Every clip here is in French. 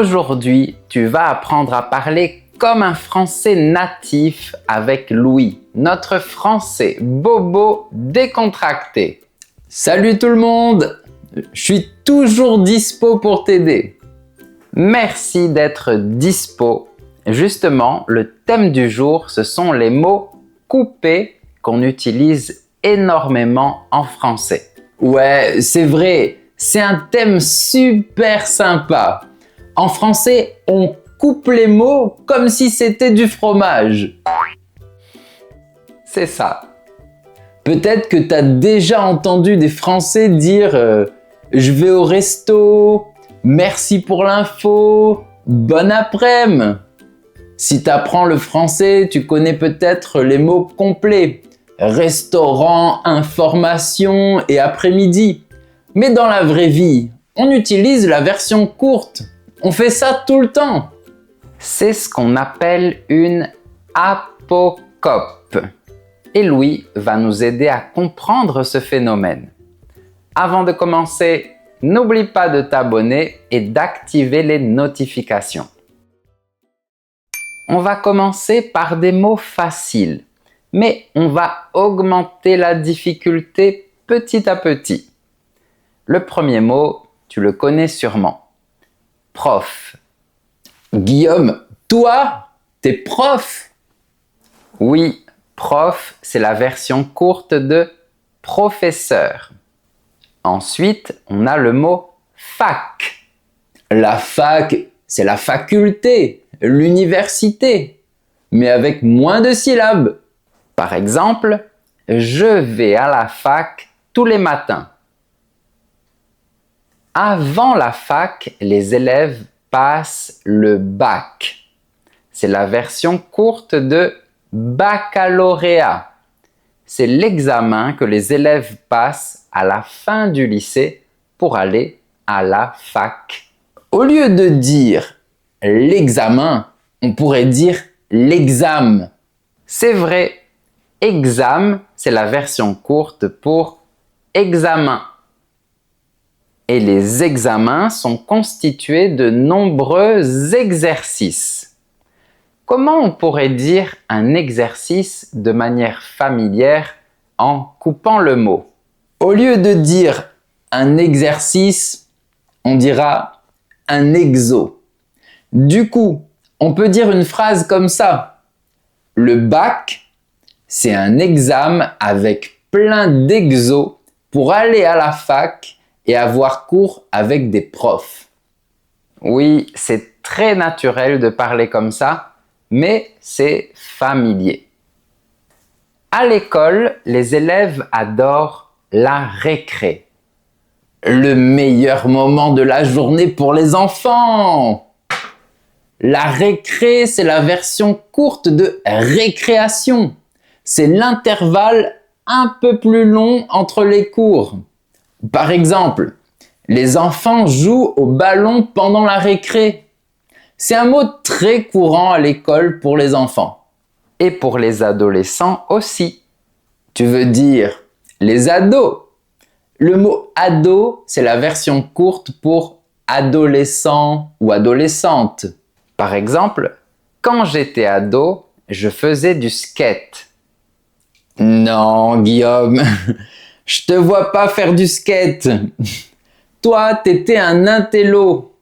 Aujourd'hui, tu vas apprendre à parler comme un Français natif avec Louis, notre Français bobo décontracté. Salut tout le monde! Je suis toujours dispo pour t'aider. Merci d'être dispo. Justement, le thème du jour, ce sont les mots coupés qu'on utilise énormément en français. Ouais, c'est vrai, c'est un thème super sympa. En français, on coupe les mots comme si c'était du fromage. C'est ça. Peut-être que tu as déjà entendu des Français dire je vais au resto, merci pour l'info, bon après-midi. Si tu apprends le français, tu connais peut-être les mots complets. Restaurant, information et après-midi. Mais dans la vraie vie, on utilise la version courte. On fait ça tout le temps. C'est ce qu'on appelle une apocope. Et Louis va nous aider à comprendre ce phénomène. Avant de commencer, n'oublie pas de t'abonner et d'activer les notifications. On va commencer par des mots faciles, mais on va augmenter la difficulté petit à petit. Le premier mot, tu le connais sûrement. Prof. Guillaume, toi, t'es prof? Oui, prof, c'est la version courte de professeur. Ensuite, on a le mot fac. La fac, c'est la faculté, l'université, mais avec moins de syllabes. Par exemple, je vais à la fac tous les matins. Avant la fac, les élèves passent le bac. C'est la version courte de baccalauréat. C'est l'examen que les élèves passent à la fin du lycée pour aller à la fac. Au lieu de dire l'examen, on pourrait dire l'examen. C'est vrai, examen, c'est la version courte pour examen. Et les examens sont constitués de nombreux exercices. Comment on pourrait dire un exercice de manière familière en coupant le mot? Au lieu de dire un exercice, on dira un exo. Du coup, on peut dire une phrase comme ça. Le bac, c'est un examen avec plein d'exos pour aller à la fac et avoir cours avec des profs. Oui, c'est très naturel de parler comme ça, mais c'est familier. À l'école, les élèves adorent la récré. Le meilleur moment de la journée pour les enfants! La récré, c'est la version courte de récréation. C'est l'intervalle un peu plus long entre les cours. Par exemple, les enfants jouent au ballon pendant la récré. C'est un mot très courant à l'école pour les enfants. Et pour les adolescents aussi. Tu veux dire les ados. Le mot ado, c'est la version courte pour adolescent ou adolescente. Par exemple, quand j'étais ado, je faisais du skate. Non, Guillaume, je te vois pas faire du skate. Toi, t'étais un intello.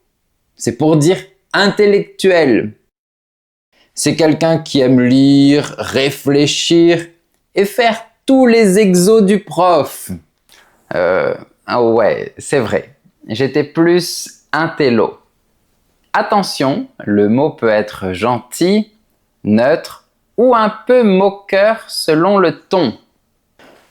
C'est pour dire intellectuel. C'est quelqu'un qui aime lire, réfléchir et faire tous les exos du prof. Ouais, c'est vrai. J'étais plus intello. Attention, le mot peut être gentil, neutre ou un peu moqueur selon le ton.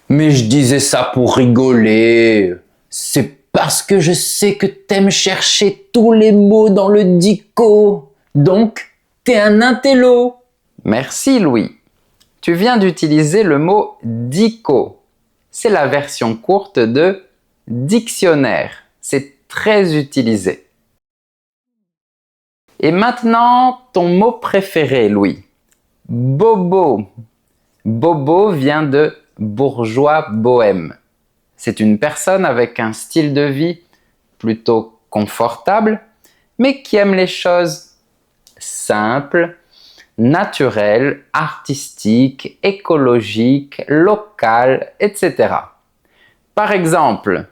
Mais je disais ça pour rigoler. C'est parce que je sais que t'aimes chercher tous les mots dans le dico. Donc, t'es un intello. Merci Louis. Tu viens d'utiliser le mot dico. C'est la version courte de dictionnaire. C'est très utilisé. Et maintenant, ton mot préféré, Louis. Bobo. Bobo vient de bourgeois bohème. C'est une personne avec un style de vie plutôt confortable, mais qui aime les choses simples, naturelles, artistiques, écologiques, locales, etc. Par exemple,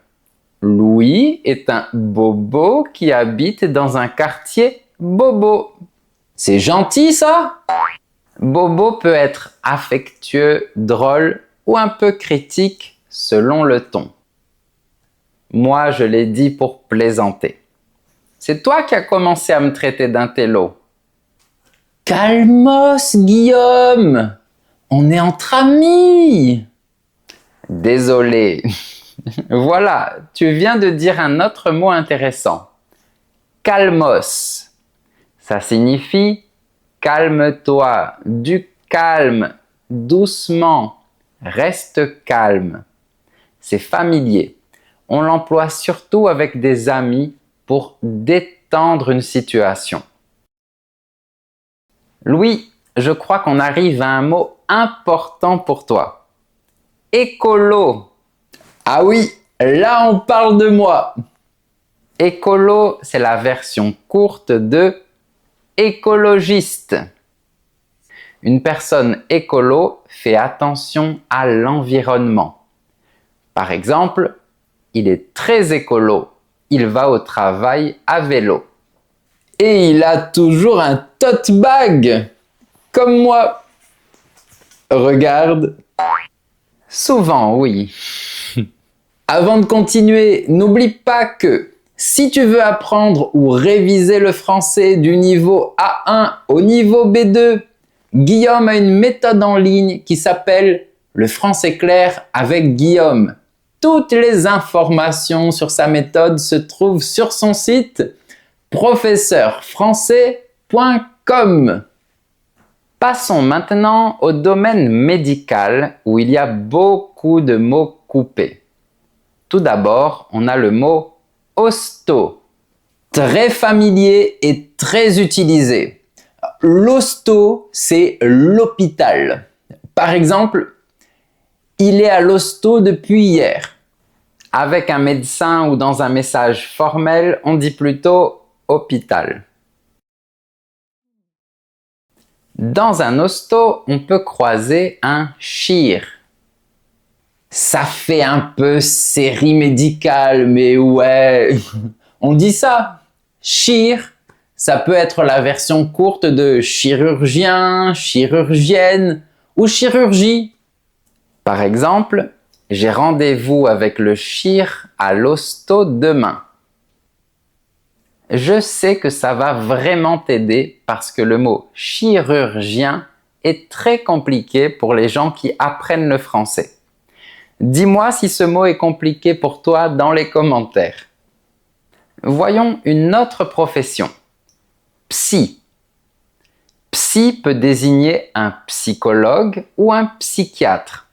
Louis est un bobo qui habite dans un quartier bobo. C'est gentil ça? Bobo peut être affectueux, drôle ou un peu critique selon le ton. Moi, je l'ai dit pour plaisanter. C'est toi qui as commencé à me traiter d'intello. Calmos, Guillaume! On est entre amis! Désolé. Voilà, tu viens de dire un autre mot intéressant. Calmos. Ça signifie calme-toi, du calme, doucement, reste calme. C'est familier. On l'emploie surtout avec des amis pour détendre une situation. Louis, je crois qu'on arrive à un mot important pour toi. Écolo. Ah oui, là on parle de moi. Écolo, c'est la version courte de écologiste. Une personne écolo fait attention à l'environnement. Par exemple, il est très écolo. Il va au travail à vélo. Et il a toujours un tote bag, comme moi. Regarde. Souvent, oui. Avant de continuer, n'oublie pas que si tu veux apprendre ou réviser le français du niveau A1 au niveau B2, Guillaume a une méthode en ligne qui s'appelle Le français clair avec Guillaume. Toutes les informations sur sa méthode se trouvent sur son site professeurfrançais.com. Passons maintenant au domaine médical où il y a beaucoup de mots coupés. Tout d'abord, on a le mot hosto, très familier et très utilisé. L'hosto, c'est l'hôpital. Par exemple, il est à l'hosto depuis hier. Avec un médecin ou dans un message formel, on dit plutôt hôpital. Dans un hosto, on peut croiser un chir. Ça fait un peu série médicale, mais ouais, on dit ça. Chir, ça peut être la version courte de chirurgien, chirurgienne ou chirurgie. Par exemple, j'ai rendez-vous avec le chir à l'hosto demain. Je sais que ça va vraiment t'aider parce que le mot chirurgien est très compliqué pour les gens qui apprennent le français. Dis-moi si ce mot est compliqué pour toi dans les commentaires. Voyons une autre profession. Psy. Psy peut désigner un psychologue ou un psychiatre.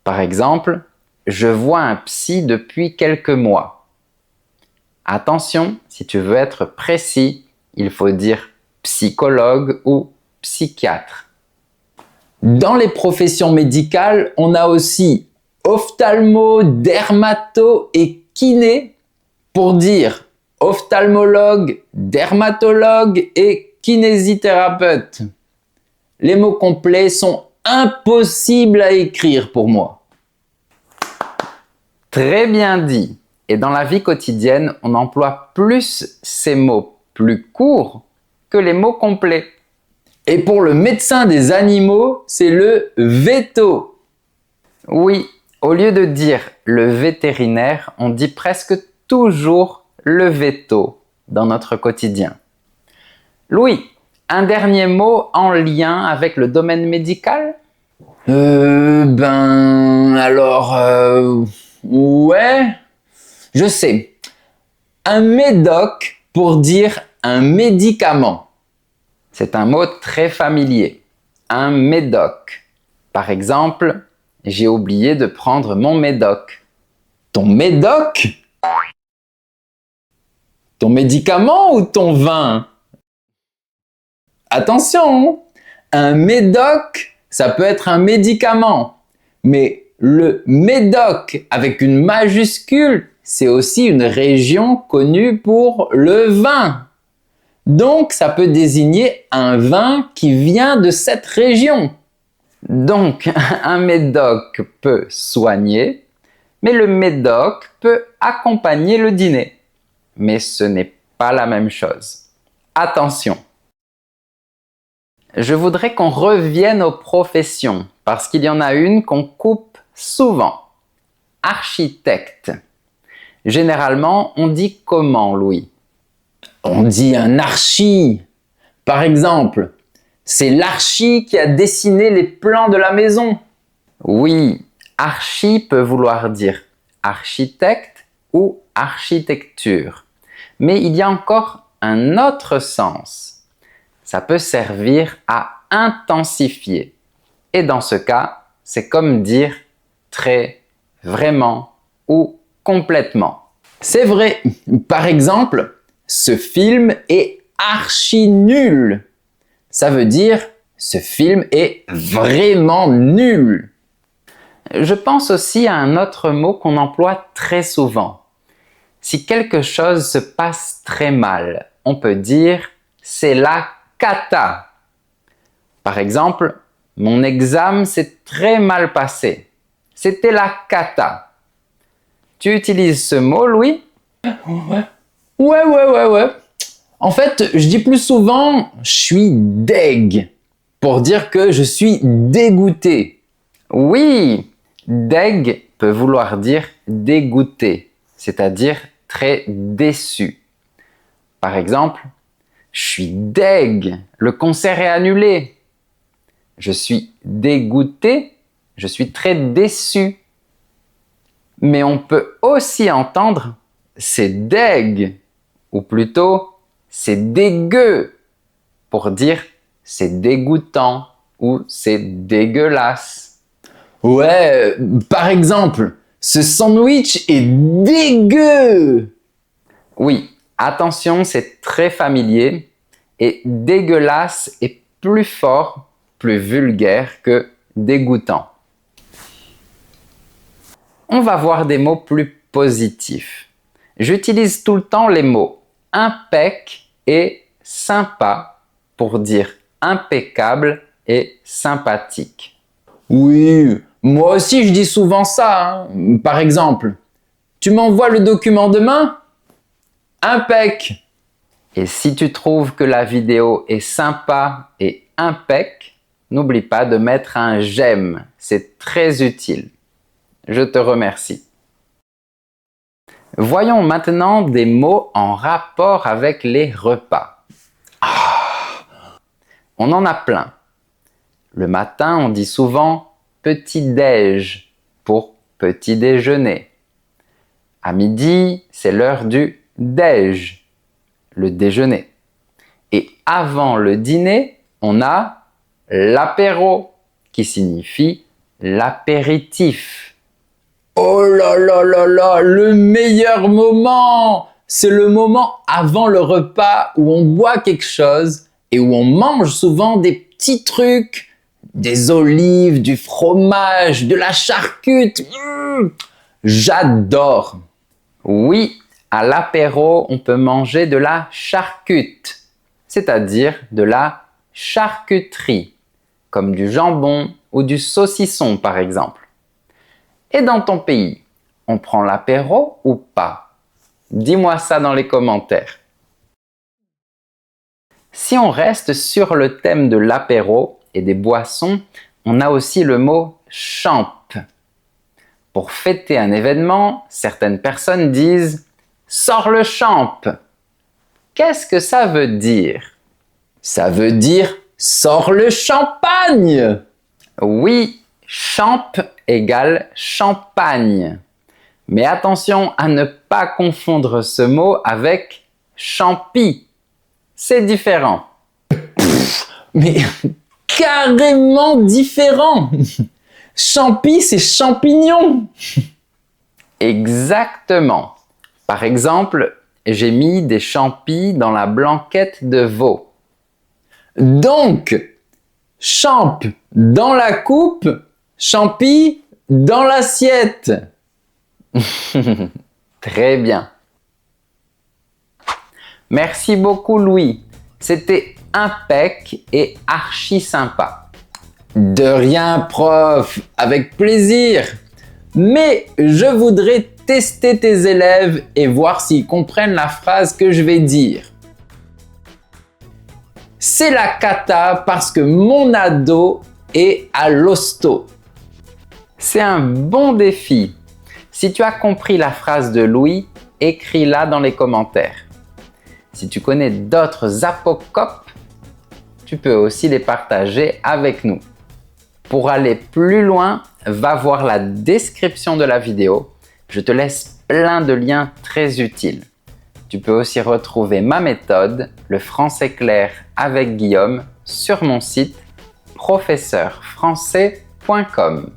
Par exemple, je vois un psy depuis quelques mois. Attention, si tu veux être précis, il faut dire psychologue ou psychiatre. Dans les professions médicales, on a aussi ophtalmo, dermato et kiné pour dire ophtalmologue, dermatologue et kinésithérapeute. Les mots complets sont impossibles à écrire pour moi. Très bien dit. Et dans la vie quotidienne, on emploie plus ces mots plus courts que les mots complets. Et pour le médecin des animaux, c'est le véto. Oui, au lieu de dire le vétérinaire, on dit presque toujours le veto dans notre quotidien. Louis, un dernier mot en lien avec le domaine médical? Ouais, je sais. Un médoc pour dire un médicament. C'est un mot très familier. Un médoc. Par exemple, j'ai oublié de prendre mon médoc. Ton médoc? Ton médicament ou ton vin? Attention, un médoc, ça peut être un médicament. Mais le Médoc avec une majuscule, c'est aussi une région connue pour le vin. Donc, ça peut désigner un vin qui vient de cette région. Donc, un médoc peut soigner, mais le médoc peut accompagner le dîner. Mais ce n'est pas la même chose. Attention! Je voudrais qu'on revienne aux professions, parce qu'il y en a une qu'on coupe souvent. Architecte. Généralement, on dit comment, Louis? On dit un archi. Par exemple, c'est l'archi qui a dessiné les plans de la maison. Oui, archi peut vouloir dire architecte ou architecture. Mais il y a encore un autre sens. Ça peut servir à intensifier. Et dans ce cas, c'est comme dire très, vraiment ou complètement. C'est vrai. Par exemple, ce film est archi nul. Ça veut dire ce film est vraiment nul. Je pense aussi à un autre mot qu'on emploie très souvent. Si quelque chose se passe très mal, on peut dire c'est la cata. Par exemple, mon examen s'est très mal passé. C'était la cata. Tu utilises ce mot, Louis? Ouais. En fait, je dis plus souvent je suis deg pour dire que je suis dégoûté. Oui, deg peut vouloir dire dégoûté, c'est-à-dire très déçu. Par exemple, je suis deg, le concert est annulé. Je suis dégoûté, je suis très déçu. Mais on peut aussi entendre c'est deg, ou plutôt c'est dégueu, pour dire c'est dégoûtant ou c'est dégueulasse. Ouais, par exemple, ce sandwich est dégueu. Oui, attention, c'est très familier et dégueulasse est plus fort, plus vulgaire que dégoûtant. On va voir des mots plus positifs. J'utilise tout le temps les mots impec et sympa pour dire impeccable et sympathique. Oui, moi aussi je dis souvent ça. Par exemple, tu m'envoies le document demain? Impec. Et si tu trouves que la vidéo est sympa et impec, n'oublie pas de mettre un j'aime, c'est très utile. Je te remercie. Voyons maintenant des mots en rapport avec les repas. On en a plein. Le matin, on dit souvent petit-déj pour petit déjeuner. À midi, c'est l'heure du déj, le déjeuner. Et avant le dîner, on a l'apéro, qui signifie l'apéritif. Oh là là là là, le meilleur moment! C'est le moment avant le repas où on boit quelque chose et où on mange souvent des petits trucs, des olives, du fromage, de la charcute. J'adore! Oui, à l'apéro, on peut manger de la charcute, c'est-à-dire de la charcuterie, comme du jambon ou du saucisson par exemple. Et dans ton pays, on prend l'apéro ou pas? Dis-moi ça dans les commentaires. Si on reste sur le thème de l'apéro et des boissons, on a aussi le mot champ. Pour fêter un événement, certaines personnes disent « Sors le champ ». Qu'est-ce que ça veut dire? Ça veut dire « Sors le champagne ». Oui, champ égale champagne. Mais attention à ne pas confondre ce mot avec champi. C'est différent. Mais carrément différent. Champi, c'est champignon. Exactement. Par exemple, j'ai mis des champis dans la blanquette de veau. Donc, champ dans la coupe, champi dans l'assiette. Très bien. Merci beaucoup Louis. C'était impec et archi sympa. De rien, prof, avec plaisir. Mais je voudrais tester tes élèves et voir s'ils comprennent la phrase que je vais dire. C'est la cata parce que mon ado est à l'hosto. C'est un bon défi. Si tu as compris la phrase de Louis, écris-la dans les commentaires. Si tu connais d'autres apocopes, tu peux aussi les partager avec nous. Pour aller plus loin, va voir la description de la vidéo. Je te laisse plein de liens très utiles. Tu peux aussi retrouver ma méthode, le français clair avec Guillaume, sur mon site professeurfrançais.com.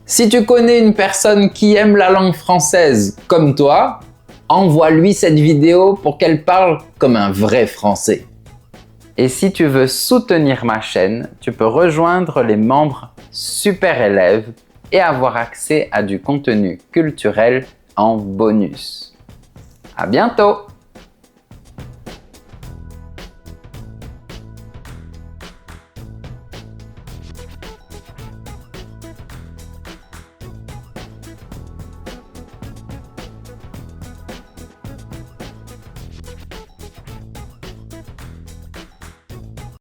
Si tu connais une personne qui aime la langue française comme toi, envoie-lui cette vidéo pour qu'elle parle comme un vrai Français. Et si tu veux soutenir ma chaîne, tu peux rejoindre les membres Super Élèves et avoir accès à du contenu culturel en bonus. À bientôt!